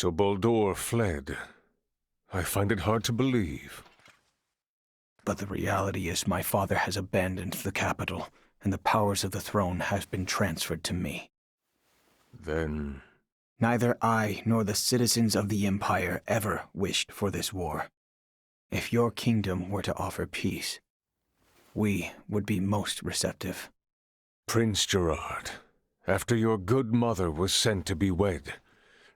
So Baldur fled. I find it hard to believe. But the reality is my father has abandoned the capital, and the powers of the throne have been transferred to me. Then... Neither I nor the citizens of the Empire ever wished for this war. If your kingdom were to offer peace, we would be most receptive. Prince Gerard, after your good mother was sent to be wed,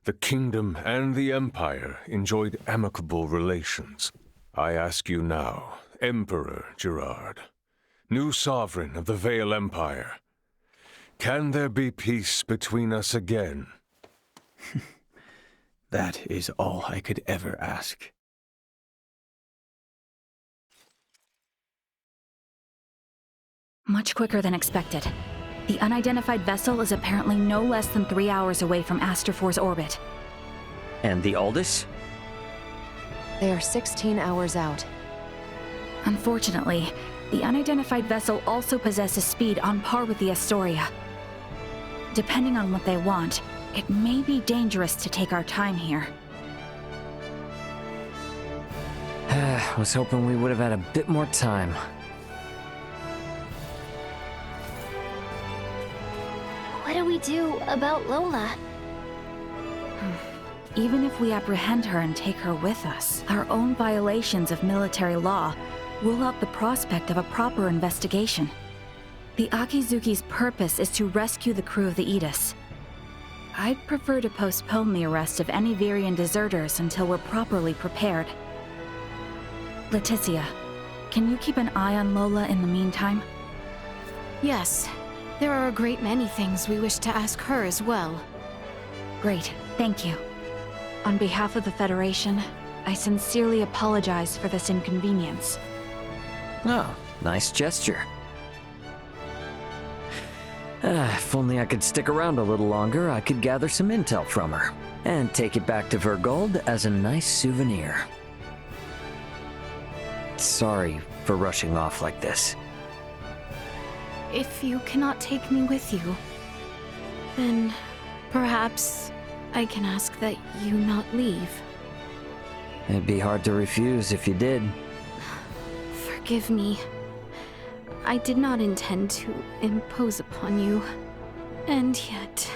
the kingdom and the Empire enjoyed amicable relations. I ask you now, Emperor Gerard, new sovereign of the Vale Empire, can there be peace between us again? That is all I could ever ask. Much quicker than expected. The unidentified vessel is apparently no less than 3 hours away from Astor-4's orbit. And the Aldous? They are 16 hours out. Unfortunately, the unidentified vessel also possesses speed on par with the Astoria. Depending on what they want, it may be dangerous to take our time here. I was hoping we would have had a bit more time. What do we do about Lola? Even if we apprehend her and take her with us, our own violations of military law rule out the prospect of a proper investigation. The Akizuki's purpose is to rescue the crew of the Aegis. I'd prefer to postpone the arrest of any Virian deserters until we're properly prepared. Laeticia, can you keep an eye on Lola in the meantime? Yes. There are a great many things we wish to ask her as well. Great, thank you. On behalf of the Federation, I sincerely apologize for this inconvenience. Oh, nice gesture. If only I could stick around a little longer, I could gather some intel from her, and take it back to Vergold as a nice souvenir. Sorry for rushing off like this. If you cannot take me with you, then perhaps I can ask that you not leave. It'd be hard to refuse if you did. Forgive me. I did not intend to impose upon you. And yet...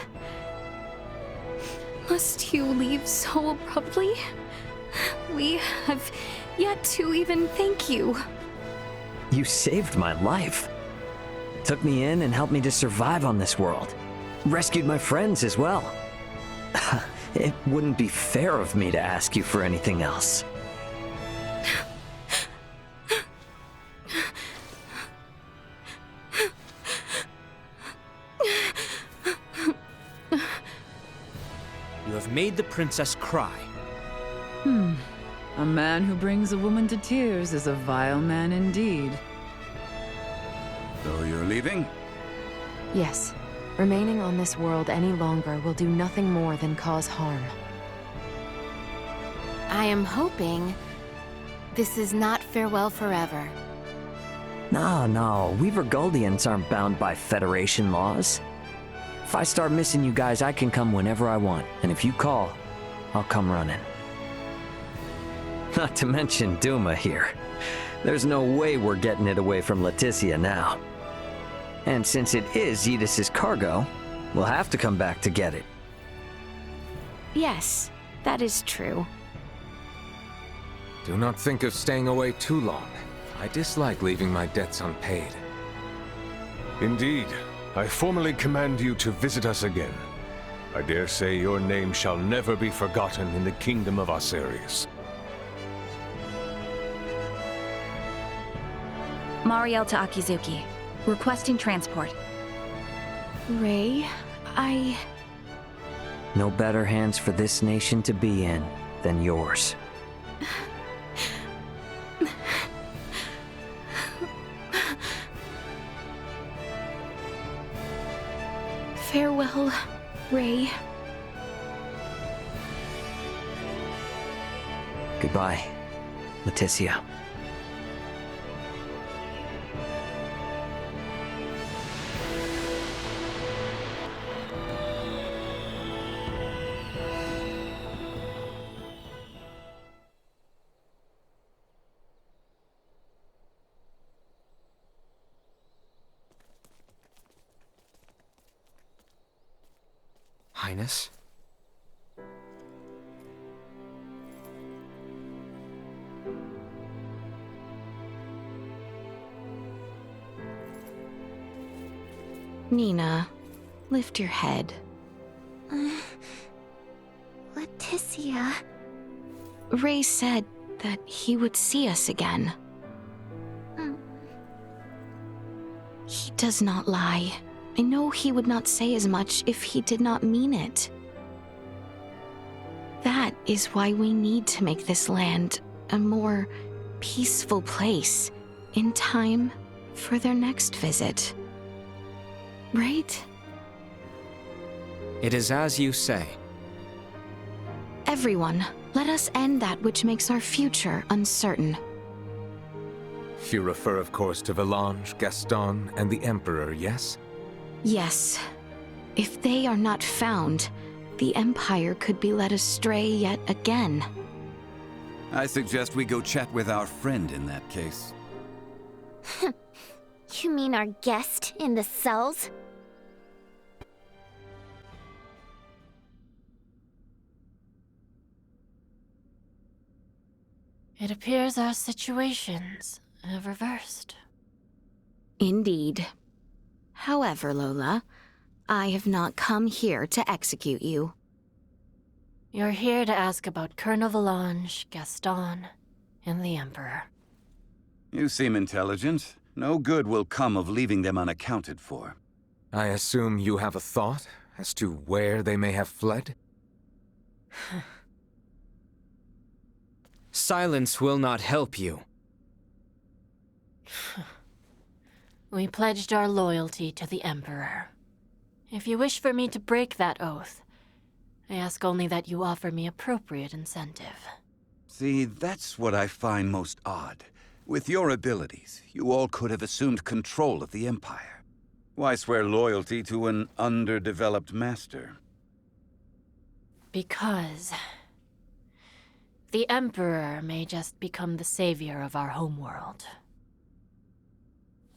Must you leave so abruptly? We have yet to even thank you. You saved my life. Took me in and helped me to survive on this world. Rescued my friends as well. It wouldn't be fair of me to ask you for anything else. You have made the princess cry. A man who brings a woman to tears is a vile man indeed. So you're leaving? Yes. Remaining on this world any longer will do nothing more than cause harm. I am hoping this is not farewell forever. No, we Vergoldians aren't bound by Federation laws. If I start missing you guys, I can come whenever I want, and if you call, I'll come running. Not to mention Duma here. There's no way we're getting it away from Laeticia now. And since it is Edis's cargo, we'll have to come back to get it. Yes, that is true. Do not think of staying away too long. I dislike leaving my debts unpaid. Indeed, I formally command you to visit us again. I dare say your name shall never be forgotten in the kingdom of Osirius. Mariel to Akizuki, requesting transport. Ray, No better hands for this nation to be in than yours. Farewell, Ray. Goodbye, Laeticia. Highness. Nina, lift your head. Laeticia. Ray said that he would see us again. He does not lie. I know he would not say as much if he did not mean it. That is why we need to make this land a more peaceful place in time for their next visit. Right? It is as you say. Everyone, let us end that which makes our future uncertain. You refer, of course, to Valange, Gaston, and the Emperor, yes? Yes. If they are not found, the Empire could be led astray yet again. I suggest we go chat with our friend in that case. You mean our guest in the cells? It appears our situations have reversed. Indeed. However, Lola, I have not come here to execute you. You're here to ask about Colonel Valange, Gaston, and the Emperor. You seem intelligent. No good will come of leaving them unaccounted for. I assume you have a thought as to where they may have fled? Silence will not help you. We pledged our loyalty to the Emperor. If you wish for me to break that oath, I ask only that you offer me appropriate incentive. See, that's what I find most odd. With your abilities, you all could have assumed control of the Empire. Why swear loyalty to an underdeveloped master? Because the Emperor may just become the savior of our homeworld.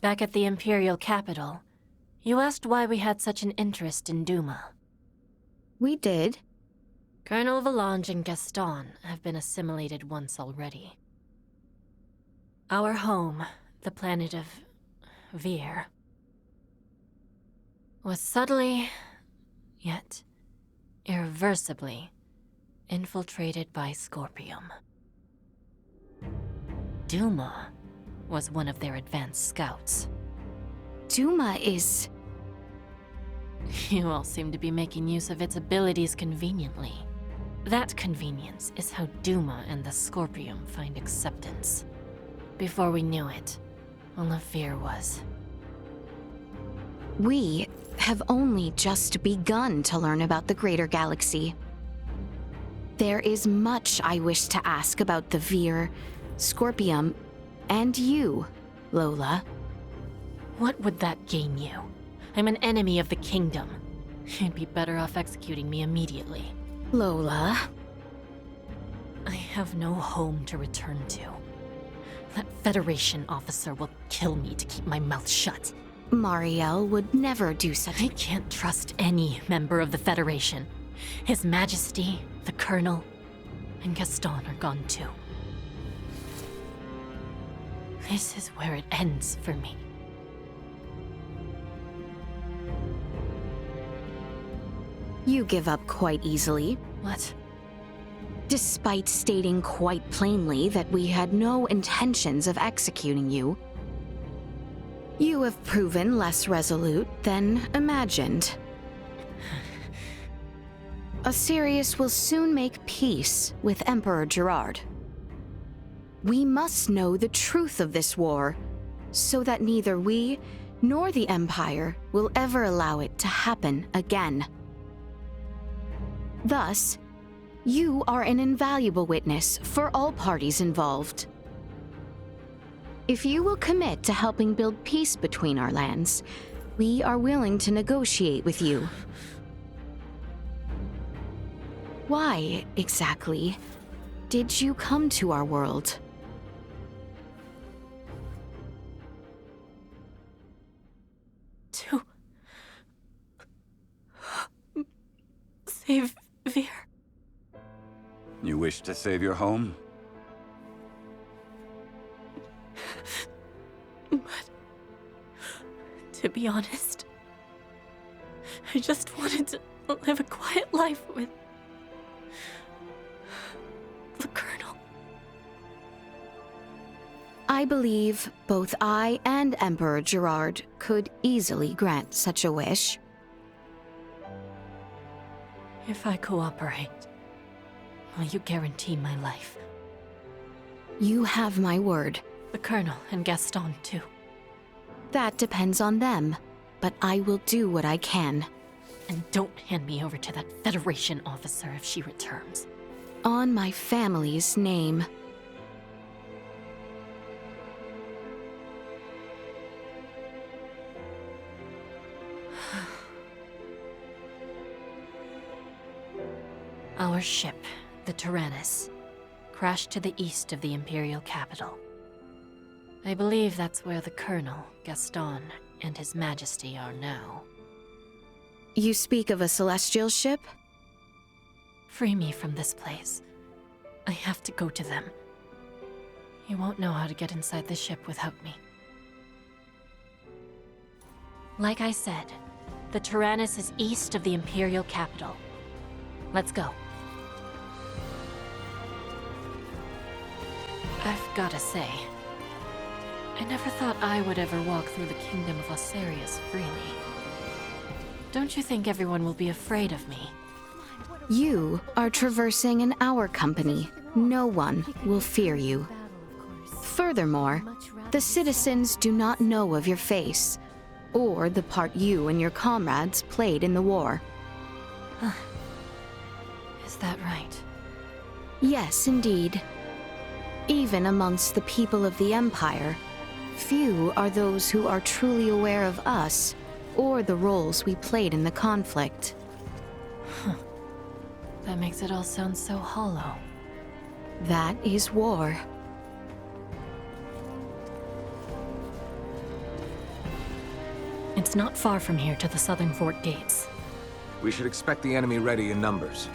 Back at the Imperial capital, you asked why we had such an interest in Duma. We did. Colonel Valange and Gaston have been assimilated once already. Our home, the planet of Vir, was subtly, yet irreversibly, infiltrated by Scorpium. Duma was one of their advanced scouts. Duma is... You all seem to be making use of its abilities conveniently. That convenience is how Duma and the Scorpium find acceptance. Before we knew it, all of Vir was. We have only just begun to learn about the greater galaxy. There is much I wish to ask about the Vir, Scorpium, and you, Lola. What would that gain you? I'm an enemy of the kingdom. You'd be better off executing me immediately. Lola. I have no home to return to. That Federation officer will kill me to keep my mouth shut. Mariel would never do such... I can't trust any member of the Federation. His Majesty, the Colonel, and Gaston are gone too. This is where it ends for me. You give up quite easily. What? Despite stating quite plainly that we had no intentions of executing you, you have proven less resolute than imagined. Asirius will soon make peace with Emperor Gerard. We must know the truth of this war, so that neither we nor the Empire will ever allow it to happen again. Thus, you are an invaluable witness for all parties involved. If you will commit to helping build peace between our lands, we are willing to negotiate with you. Why, exactly, did you come to our world? To save Vir. You wish to save your home? But, to be honest, I just wanted to live a quiet life with the Colonel. I believe both I and Emperor Gerard could easily grant such a wish. If I cooperate, will you guarantee my life? You have my word. The Colonel and Gaston, too. That depends on them, but I will do what I can. And don't hand me over to that Federation officer if she returns. On my family's name. Our ship, the Tyrannus, crashed to the east of the Imperial capital. I believe that's where the Colonel, Gaston, and His Majesty are now. You speak of a celestial ship? Free me from this place. I have to go to them. You won't know how to get inside the ship without me. Like I said, the Tyrannus is east of the Imperial capital. Let's go. I've gotta say, I never thought I would ever walk through the kingdom of Osarius freely. Don't you think everyone will be afraid of me? You are traversing in our company. No one will fear you. Furthermore, the citizens do not know of your face, or the part you and your comrades played in the war. Is that right? Yes, indeed. Even amongst the people of the Empire, few are those who are truly aware of us, or the roles we played in the conflict. That makes it all sound so hollow. That is war. It's not far from here to the southern fort gates. We should expect the enemy ready in numbers.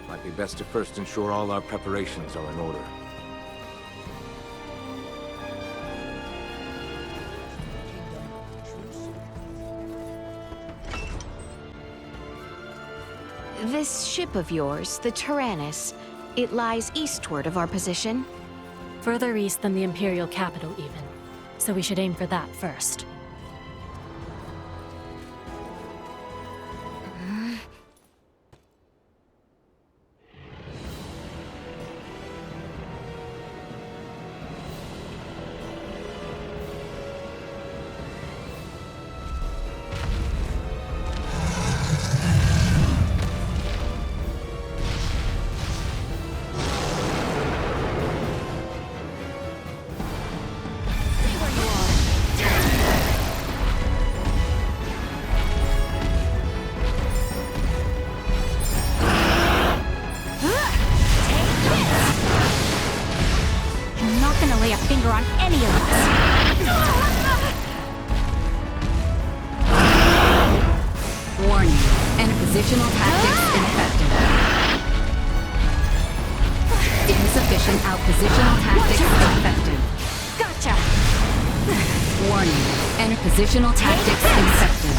Might be best to first ensure all our preparations are in order. This ship of yours, the Tyrannus, it lies eastward of our position? Further east than the Imperial capital, even. So we should aim for that first. On any of us. Warning. Positional tactics ineffective. Insufficient outpositional tactics ineffective. Gotcha! Warning. Positional tactics ineffective.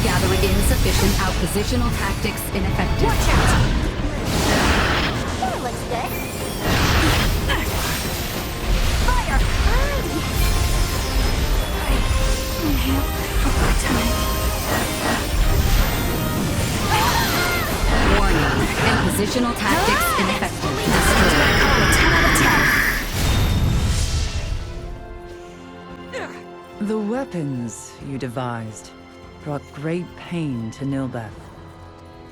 Gathering insufficient outpositional tactics ineffective. Watch out! That looks good. Fire! Inhale for more time. Warning. Positional tactics ineffective. Destroy. 10 out of 10. The weapons you devised brought great pain to Nilbeth.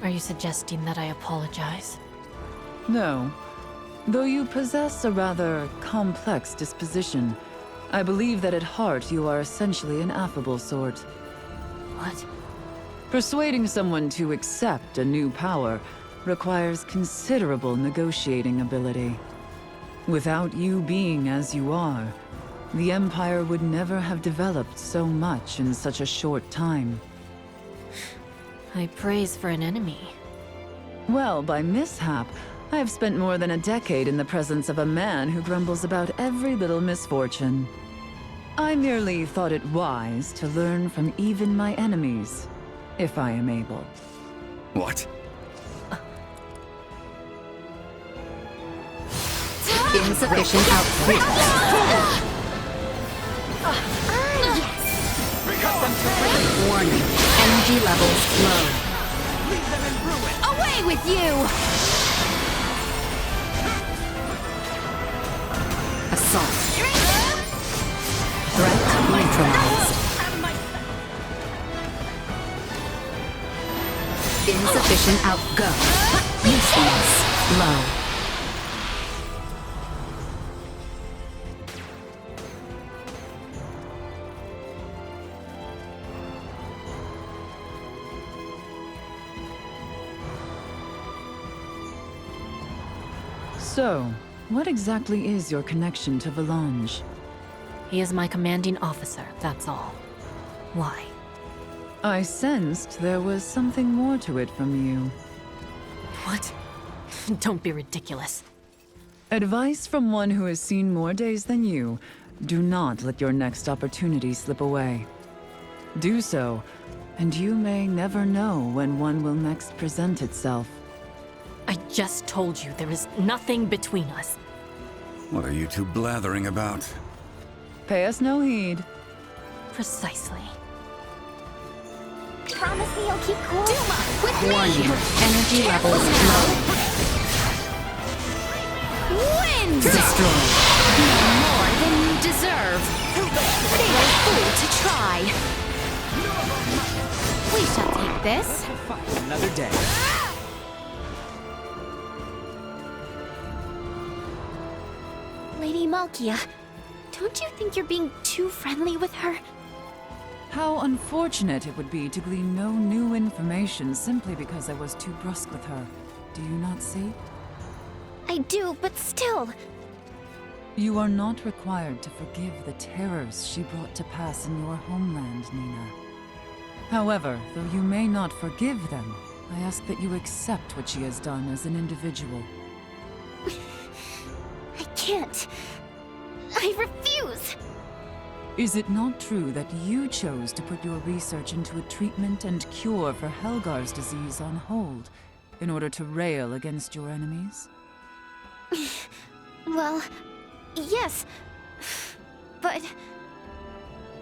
Are you suggesting that I apologize? No, Though you possess a rather complex disposition, I believe that at heart you are essentially an affable sort. What? Persuading someone to accept a new power requires considerable negotiating ability. Without you being as you are, the Empire would never have developed so much in such a short time. I praise for an enemy. Well, by mishap, I have spent more than a decade in the presence of a man who grumbles about every little misfortune. I merely thought it wise to learn from even my enemies, if I am able. What? Insufficient output. Warning. Energy levels low. Leave them in ruin. Away with you! Assault. Threat neutralized. Insufficient outgo. Usefulness low. So, what exactly is your connection to Valange? He is my commanding officer, that's all. Why? I sensed there was something more to it from you. What? Don't be ridiculous. Advice from one who has seen more days than you. Do not let your next opportunity slip away. Do so, and you may never know when one will next present itself. I just told you there is nothing between us. What are you two blathering about? Pay us no heed. Precisely. Promise me you'll keep cool? Duma, with warning. Energy levels low. Wind! Destroy. More than you deserve. They are a fool to try. We shall take this. Another day. Lady Malkia, don't you think you're being too friendly with her? How unfortunate it would be to glean no new information simply because I was too brusque with her. Do you not see? I do, but still. You are not required to forgive the terrors she brought to pass in your homeland, Nina. However, though you may not forgive them, I ask that you accept what she has done as an individual. I can't. I refuse. Is it not true that you chose to put your research into a treatment and cure for Helgar's disease on hold, in order to rail against your enemies? Well, yes, but...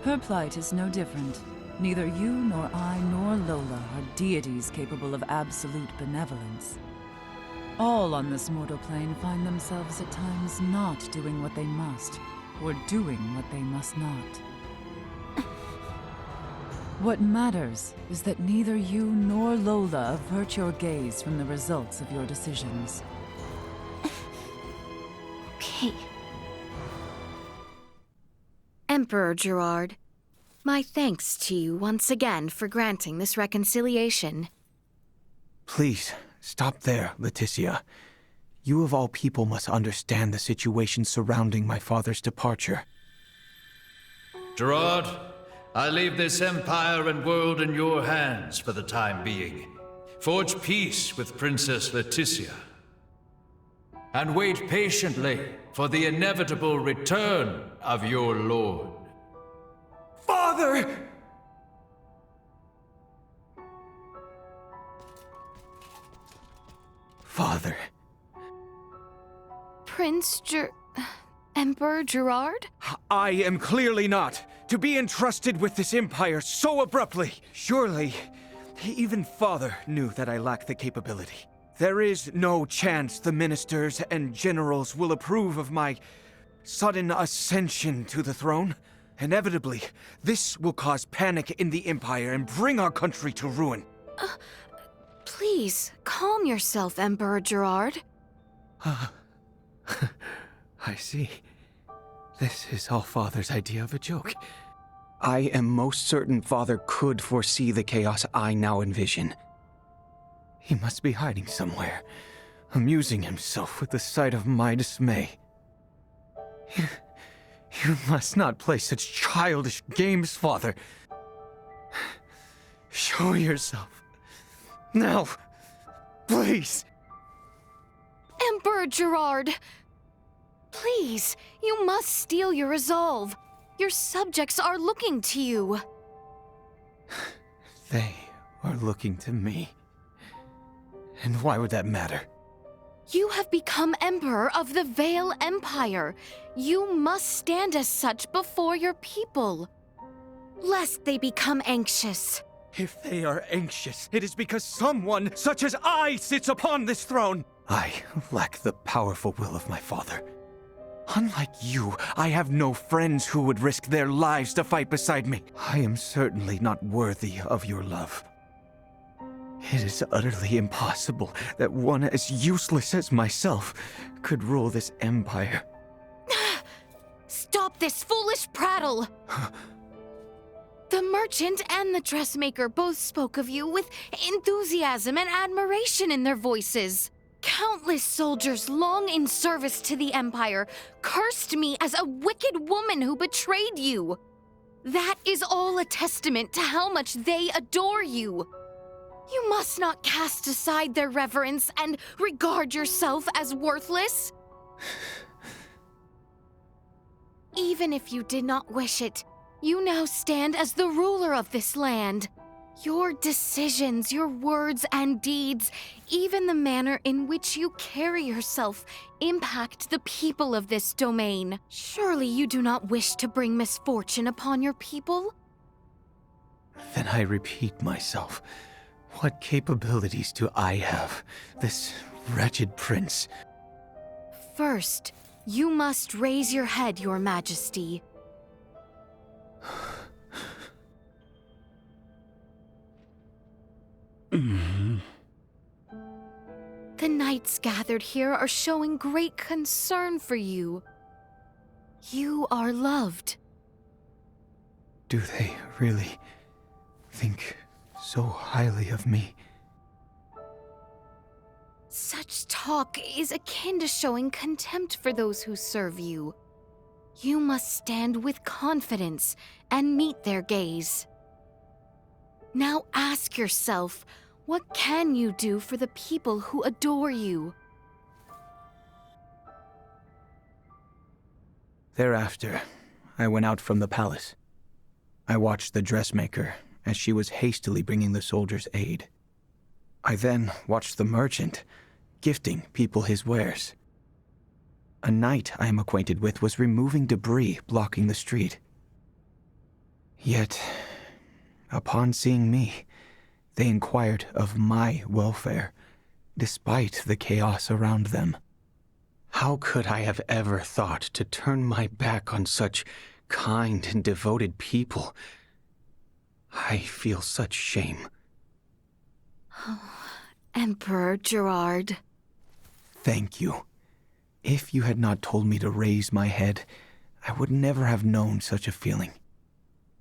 Her plight is no different. Neither you, nor I, nor Lola are deities capable of absolute benevolence. All on this mortal plane find themselves at times not doing what they must, or doing what they must not. What matters is that neither you nor Lola avert your gaze from the results of your decisions. Okay. Emperor Gerard, my thanks to you once again for granting this reconciliation. Please, stop there, Laeticia. You of all people must understand the situation surrounding my father's departure. Gerard, I leave this empire and world in your hands for the time being. Forge peace with Princess Laeticia. And wait patiently for the inevitable return of your lord. Father! Father. Emperor Gerard? I am clearly not to be entrusted with this empire so abruptly. Surely, even Father knew that I lacked the capability. There is no chance the ministers and generals will approve of my sudden ascension to the throne. Inevitably, this will cause panic in the empire and bring our country to ruin. Please, calm yourself, Emperor Gerard. I see. This is all Father's idea of a joke. I am most certain Father could foresee the chaos I now envision. He must be hiding somewhere, amusing himself with the sight of my dismay. You must not play such childish games, Father. Show yourself. Now, please. Emperor Gerard! Please, you must steel your resolve. Your subjects are looking to you. They are looking to me. And why would that matter? You have become Emperor of the Vale Empire. You must stand as such before your people, lest they become anxious. If they are anxious, it is because someone such as I sits upon this throne. I lack the powerful will of my father. Unlike you, I have no friends who would risk their lives to fight beside me. I am certainly not worthy of your love. It is utterly impossible that one as useless as myself could rule this empire. Stop this foolish prattle! The merchant and the dressmaker both spoke of you with enthusiasm and admiration in their voices. Countless soldiers long in service to the Empire cursed me as a wicked woman who betrayed you. That is all a testament to how much they adore you. You must not cast aside their reverence and regard yourself as worthless. Even if you did not wish it, you now stand as the ruler of this land. Your decisions, your words and deeds, even the manner in which you carry yourself, impact the people of this domain. Surely you do not wish to bring misfortune upon your people? Then I repeat myself. What capabilities do I have, this wretched prince? First, you must raise your head, Your Majesty. The knights gathered here are showing great concern for you. You are loved. Do they really think so highly of me? Such talk is akin to showing contempt for those who serve you. You must stand with confidence and meet their gaze. Now ask yourself, what can you do for the people who adore you? Thereafter, I went out from the palace. I watched the dressmaker as she was hastily bringing the soldiers aid. I then watched the merchant gifting people his wares. A knight I am acquainted with was removing debris blocking the street. Yet, upon seeing me, they inquired of my welfare, despite the chaos around them. How could I have ever thought to turn my back on such kind and devoted people? I feel such shame. Oh, Emperor Gerard. Thank you. If you had not told me to raise my head, I would never have known such a feeling.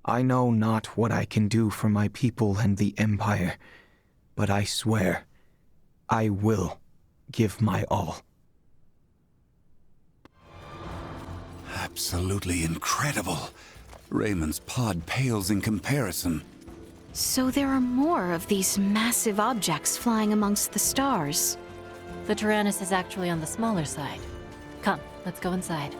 I know not what I can do for my people and the Empire, but I swear, I will give my all. Absolutely incredible. Raymond's pod pales in comparison. So there are more of these massive objects flying amongst the stars. The Tyrannus is actually on the smaller side. Come, let's go inside.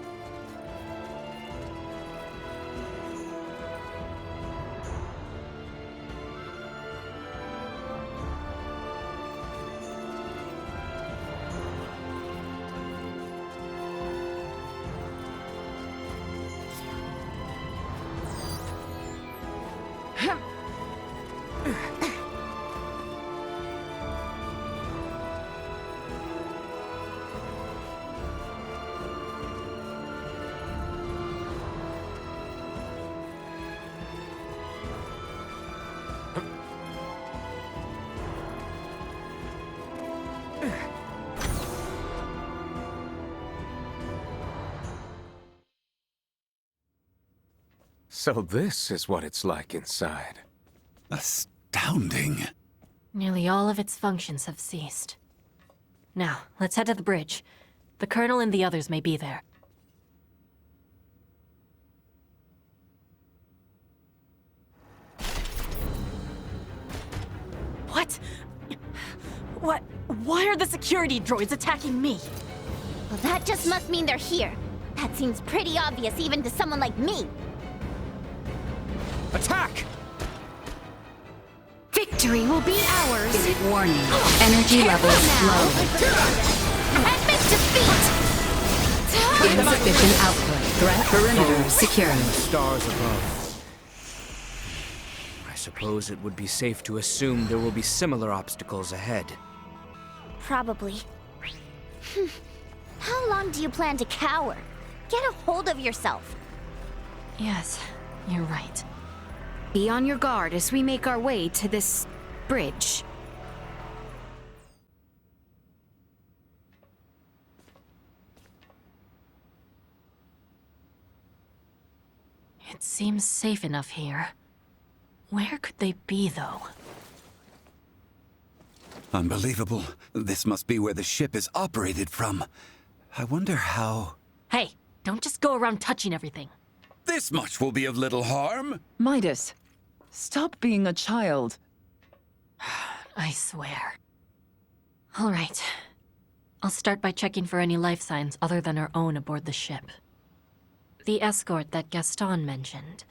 So this is what it's like inside. Astounding. Nearly all of its functions have ceased. Now, let's head to the bridge. The Colonel and the others may be there. What? What? Why are the security droids attacking me? Well, that just must mean they're here. That seems pretty obvious even to someone like me. Attack! Victory will be ours! Warning. Energy levels low. Admit defeat! Insufficient output. Threat perimeter secure. Stars above. I suppose it would be safe to assume there will be similar obstacles ahead. Probably. How long do you plan to cower? Get a hold of yourself. Yes, you're right. Be on your guard as we make our way to this bridge. It seems safe enough here. Where could they be, though? Unbelievable. This must be where the ship is operated from. I wonder how... Hey, don't just go around touching everything. This much will be of little harm. Midas, stop being a child. I swear. All right. I'll start by checking for any life signs other than our own aboard the ship. The escort that Gaston mentioned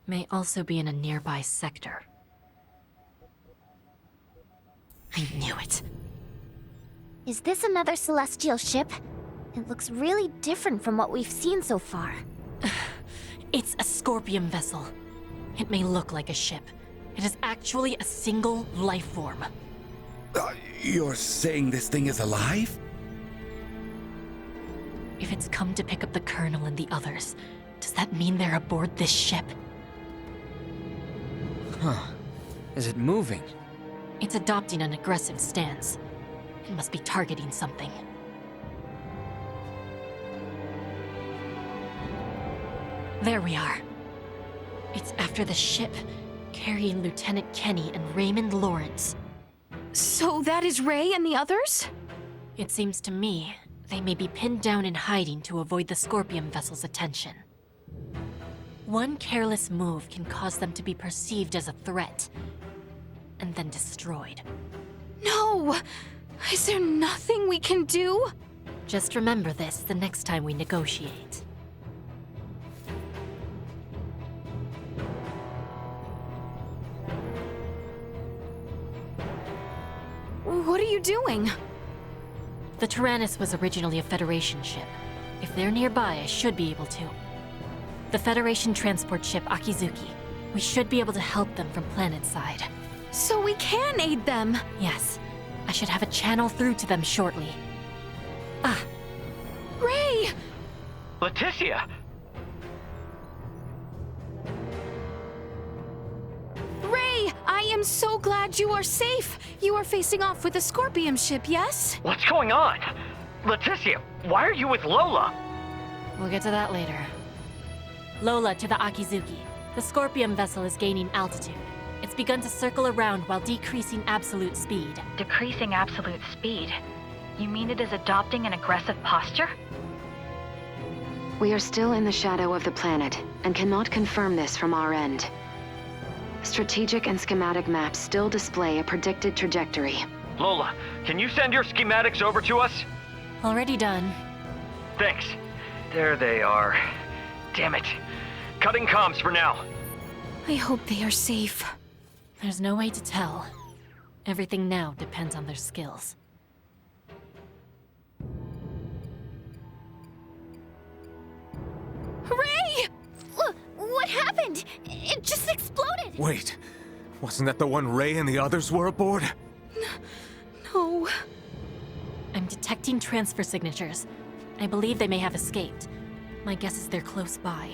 may also be in a nearby sector. I knew it. Is this another celestial ship? It looks really different from what we've seen so far. It's a Scorpion vessel. It may look like a ship. It is actually a single life form. You're saying this thing is alive? If it's come to pick up the Colonel and the others, does that mean they're aboard this ship? Huh. Is it moving? It's adopting an aggressive stance. It must be targeting something. There we are. It's after the ship, carrying Lieutenant Kenny and Raymond Lawrence. So that is Ray and the others? It seems to me they may be pinned down in hiding to avoid the Scorpion vessel's attention. One careless move can cause them to be perceived as a threat, and then destroyed. No! Is there nothing we can do? Just remember this the next time we negotiate. What are you doing? The Tyrannus was originally a Federation ship. If they're nearby, I should be able to. The Federation transport ship Akizuki. We should be able to help them from planetside. So we can aid them? Yes. I should have a channel through to them shortly. Ah! Ray! Laeticia! Ray! I am so glad you are safe! You are facing off with a Scorpion ship, yes? What's going on? Laeticia, why are you with Lola? We'll get to that later. Lola to the Akizuki. The Scorpion vessel is gaining altitude. It's begun to circle around while decreasing absolute speed. Decreasing absolute speed? You mean it is adopting an aggressive posture? We are still in the shadow of the planet, and cannot confirm this from our end. Strategic and schematic maps still display a predicted trajectory. Lola, can you send your schematics over to us? Already done. Thanks. There they are. Damn it. Cutting comms for now. I hope they are safe. There's no way to tell. Everything now depends on their skills. Ray! What happened? It just exploded! Wait, wasn't that the one Ray and the others were aboard? No. I'm detecting transfer signatures. I believe they may have escaped. My guess is they're close by.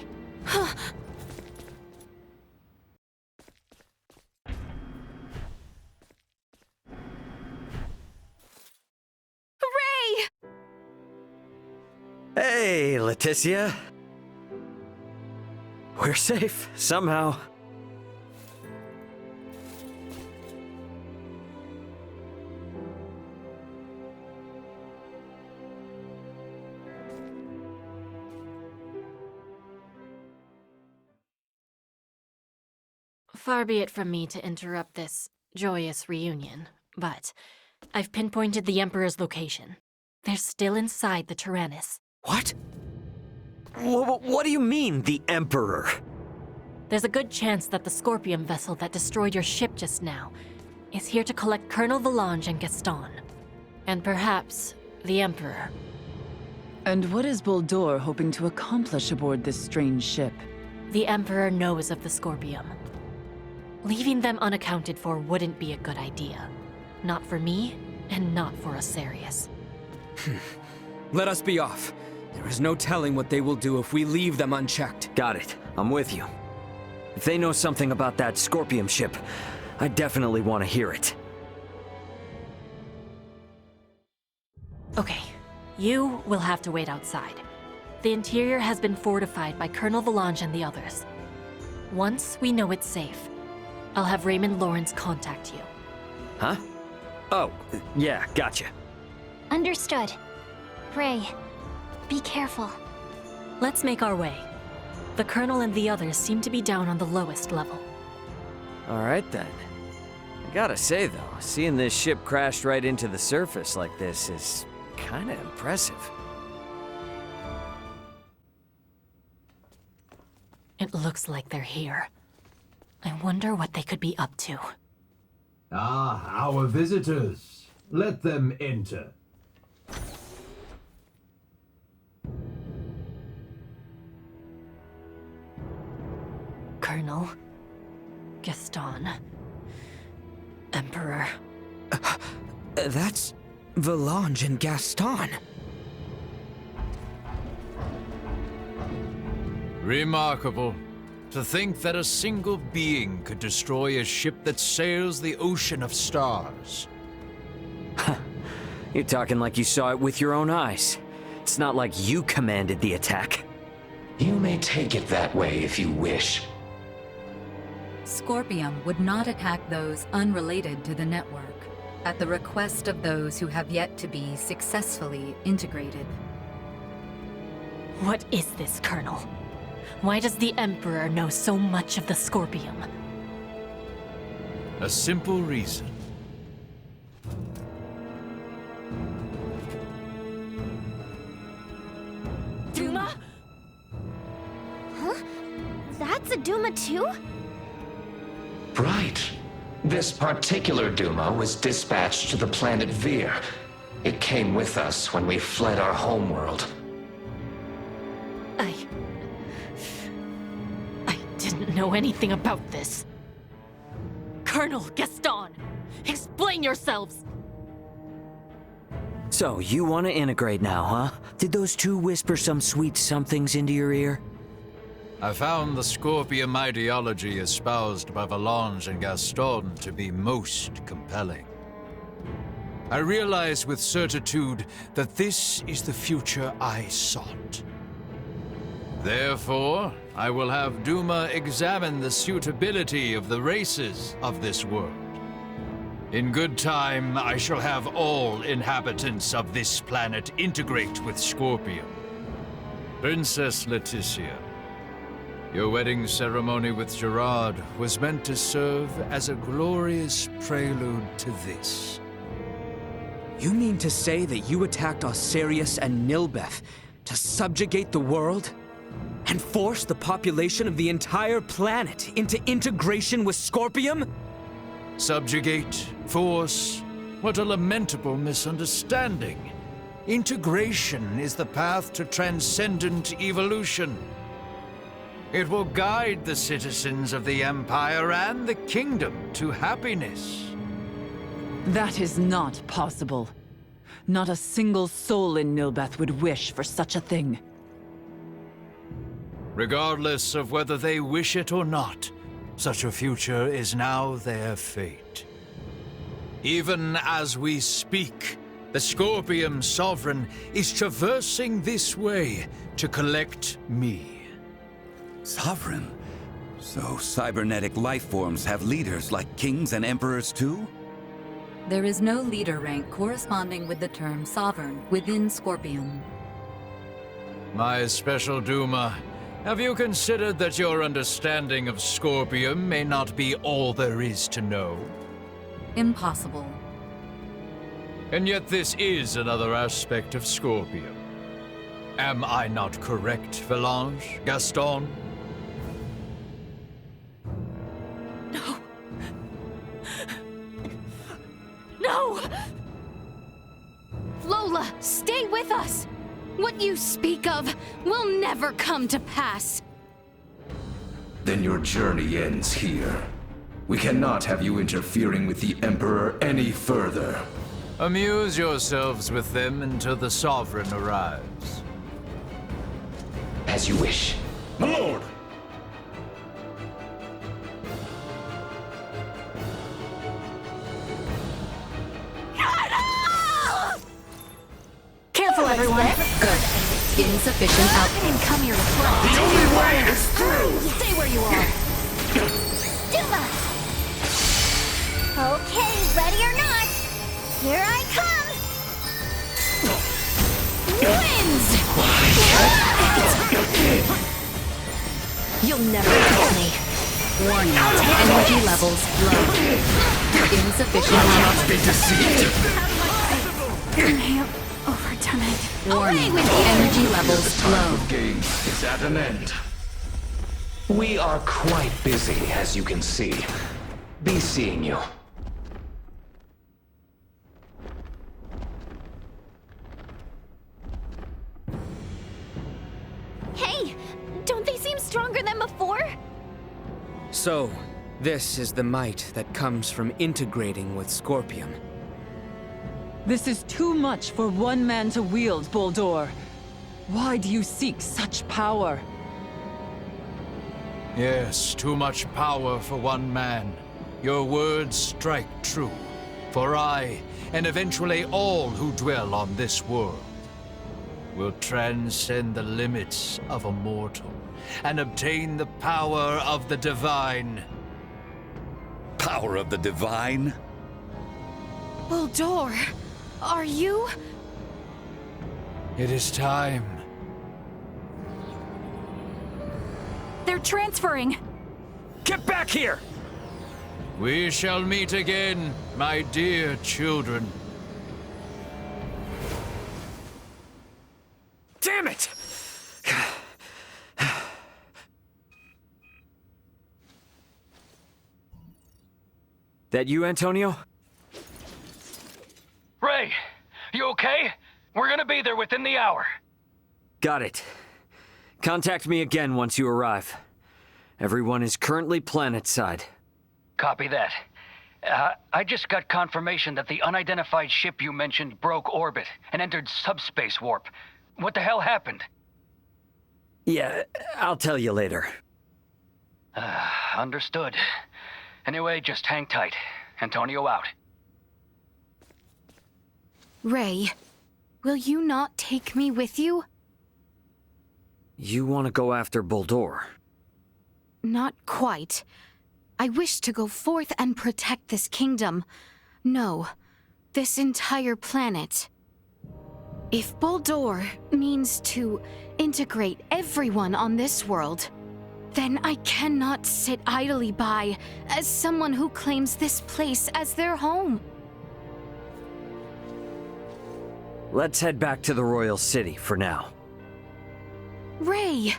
Ray! Hey, Laeticia. We're safe, somehow. Far be it from me to interrupt this joyous reunion, but I've pinpointed the Emperor's location. They're still inside the Tyrannus. What? What do you mean, the Emperor? There's a good chance that the Scorpion vessel that destroyed your ship just now is here to collect Colonel Valange and Gaston. And perhaps the Emperor. And what is Boldor hoping to accomplish aboard this strange ship? The Emperor knows of the Scorpion. Leaving them unaccounted for wouldn't be a good idea. Not for me, and not for Asarius. Let us be off. There is no telling what they will do if we leave them unchecked. Got it. I'm with you. If they know something about that Scorpion ship, I definitely want to hear it. Okay, you will have to wait outside. The interior has been fortified by Colonel Valange and the others. Once we know it's safe, I'll have Raymond Lawrence contact you. Huh? Oh, yeah, gotcha. Understood. Ray, be careful. Let's make our way. The Colonel and the others seem to be down on the lowest level. Alright then. I gotta say though, seeing this ship crash right into the surface like this is kinda impressive. It looks like they're here. I wonder what they could be up to. Ah, our visitors. Let them enter. Colonel, Gaston, Emperor. That's Valange and Gaston. Remarkable. To think that a single being could destroy a ship that sails the ocean of stars. You're talking like you saw it with your own eyes. It's not like you commanded the attack. You may take it that way if you wish. Scorpium would not attack those unrelated to the network, at the request of those who have yet to be successfully integrated. What is this, Colonel? Why does the Emperor know so much of the Scorpium? A simple reason. Duma? Huh? That's a Duma too? Right. This particular Duma was dispatched to the planet Vir. It came with us when we fled our homeworld. I didn't know anything about this. Colonel, Gaston, explain yourselves! So, you want to integrate now, huh? Did those two whisper some sweet somethings into your ear? I found the Scorpium ideology espoused by Valange and Gaston to be most compelling. I realize with certitude that this is the future I sought. Therefore, I will have Duma examine the suitability of the races of this world. In good time, I shall have all inhabitants of this planet integrate with Scorpium. Princess Laeticia, your wedding ceremony with Gerard was meant to serve as a glorious prelude to this. You mean to say that you attacked Asarius and Nilbeth to subjugate the world? And force the population of the entire planet into integration with Scorpium? Subjugate, force, what a lamentable misunderstanding. Integration is the path to transcendent evolution. It will guide the citizens of the Empire and the Kingdom to happiness. That is not possible. Not a single soul in Nilbeth would wish for such a thing. Regardless of whether they wish it or not, such a future is now their fate. Even as we speak, the Scorpium Sovereign is traversing this way to collect me. Sovereign? So cybernetic life forms have leaders like kings and emperors too? There is no leader rank corresponding with the term sovereign within Scorpium. My special Duma, have you considered that your understanding of Scorpium may not be all there is to know? Impossible. And yet this is another aspect of Scorpium. Am I not correct, Valange, Gaston? No! Lola, stay with us! What you speak of will never come to pass. Then your journey ends here. We cannot have you interfering with the Emperor any further. Amuse yourselves with them until the Sovereign arrives. As you wish. My lord! Careful, everyone. Good. Insufficient I output. didn't come here to play. The only way is through! Stay where you are. Duma! Okay, ready or not, here I come! Wins! You'll never kill me. Warning. Energy levels low. Insufficient output. Be deceived! I have overdone it. Warning. Energy levels low. Game is at an end. We are quite busy, as you can see. Be seeing you. Hey, don't they seem stronger than before? So, this is the might that comes from integrating with Scorpium. This is too much for one man to wield, Boldor. Why do you seek such power? Yes, too much power for one man. Your words strike true. For I, and eventually all who dwell on this world, will transcend the limits of a mortal and obtain the power of the divine. Power of the divine? Boldor, are you? It is time. They're transferring. Get back here! We shall meet again, my dear children. Damn it! That you, Antonio? Ray, you okay? We're gonna be there within the hour. Got it. Contact me again once you arrive. Everyone is currently planetside. Copy that. I just got confirmation that the unidentified ship you mentioned broke orbit and entered subspace warp. What the hell happened? Yeah, I'll tell you later. Understood. Anyway, just hang tight. Antonio out. Ray, will you not take me with you? You want to go after Boldor? Not quite. I wish to go forth and protect this kingdom. No, this entire planet. If Boldor means to integrate everyone on this world, then I cannot sit idly by as someone who claims this place as their home. Let's head back to the Royal City for now. Ray!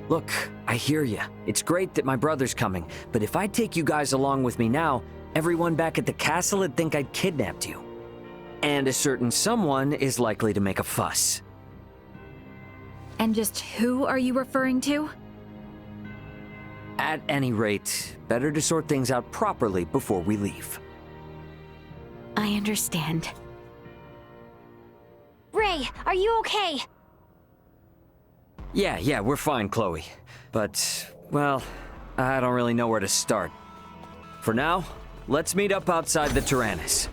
Look, I hear you. It's great that my brother's coming, but if I take you guys along with me now, everyone back at the castle would think I'd kidnapped you. And a certain someone is likely to make a fuss. And just who are you referring to? At any rate, better to sort things out properly before we leave. I understand. Ray, are you okay? Yeah, we're fine, Chloe. But, well, I don't really know where to start. For now, let's meet up outside the Tyrannus.